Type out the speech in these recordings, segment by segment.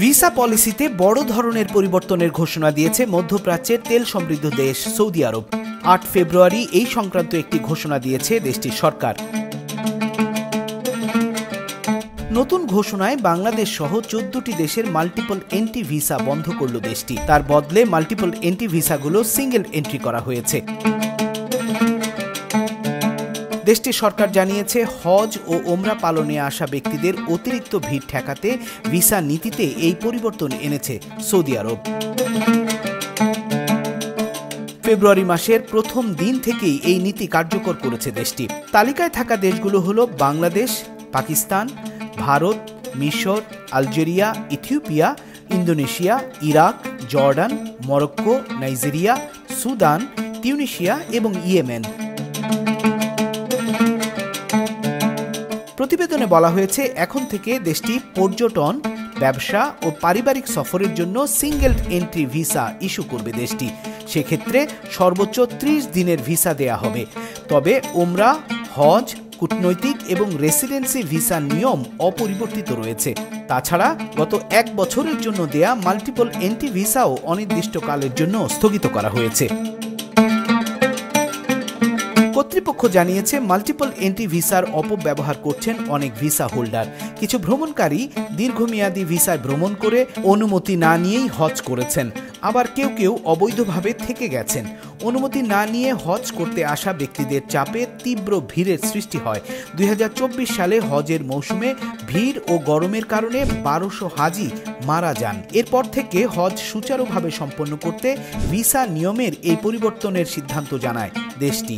Visa পলিসিতে বড় ধরনের পরিবর্তনের ঘোষণা দিয়েছে মধ্যপ্রাচ্যের তেল সমৃদ্ধ দেশ সৌদি আরব। ৮ ফেব্রুয়ারি এই সংক্রান্ত একটি ঘোষণা দিয়েছে দেশটির সরকার। নতুন ঘোষণায় বাংলাদেশ সহ ১৪টি দেশের মাল্টিপল এন্ট্রি ভিসা বন্ধ করল দেশটি। তার বদলে মাল্টিপল এন্ট্রি ভিসাগুলো সিঙ্গেল এন্ট্রি করা হয়েছে। দেশটির সরকার জানিয়েছে, হজ ও ওমরা পালনে আসা ব্যক্তিদের অতিরিক্ত ভিড় ঠেকাতে ভিসা নীতিতে এই পরিবর্তন এনেছে সৌদি আরব। ফেব্রুয়ারি মাসের প্রথম দিন থেকেই এই নীতি কার্যকর করেছে দেশটি। তালিকায় থাকা দেশগুলো হলো বাংলাদেশ, পাকিস্তান, ভারত, মিশর, Algeria, Ethiopia, Indonesia, Iraq, Jordan, Morocco, Nigeria, Sudan, Tunisia এবং ইয়েমেন। প্রতিবেদনে বলা হয়েছে, এখন থেকে দেশটি পর্যটন, ব্যবসা ও পারিবারিক সফরের জন্য সিঙ্গেল এন্ট্রি ভিসা ইস্যু করবে দেশটি। সেক্ষেত্রে সর্বোচ্চ ৩০ দিনের ভিসা দেয়া হবে। তবে ওমরা, হজ, কূটনৈতিক এবং রেসিডেন্সি ভিসা নিয়ম অপরিবর্তিত রয়েছে। তাছাড়া গত ১ বছরের জন্য দেয়া মাল্টিপল এন্ট্রি ভিসাও অনির্দিষ্টকালের জন্য স্থগিত করা হয়েছে। কর্তৃপক্ষ জানিয়েছে, মাল্টিপল এন্ট্রি ভিসার অপব্যবহার করছেন অনেক ভিসা হোল্ডার। কিছু ভ্রমণকারী দীর্ঘমেয়াদী ভিসায় ভ্রমণ করে অনুমতি না নিয়েই হজ করেছেন। আবার কেউ কেউ অবৈধভাবে থেকে গেছেন। অনুমতি না নিয়ে হজ করতে আসা ব্যক্তিদের চাপে তীব্র ভিড়ের সৃষ্টি হয়। ২০২৪ সালে হজের মৌসুমে ভিড় ও গরমের কারণে ১২০০ হাজি মারা যান। এরপর থেকে হজ সুচারুভাবে সম্পন্ন করতে ভিসা নিয়মের এই পরিবর্তনের সিদ্ধান্ত জানায় দেশটি।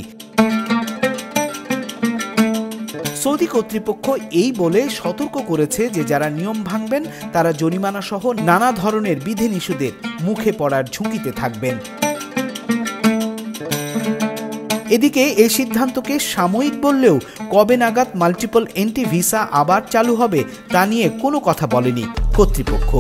সৌদি কর্তৃপক্ষ এই বলে সতর্ক করেছে যে যারা নিয়ম ভাঙবেন তারা জরিমানা সহ নানা ধরনের বিধিনিষেধের মুখে পড়ার ঝুঁকিতে থাকবেন। এদিকে এই সিদ্ধান্তকে সাময়িক বললেও কবে নাগাদ মাল্টিপল এন্ট্রি ভিসা আবার চালু হবে তা নিয়ে কোনো কথা বলেনি কর্তৃপক্ষ।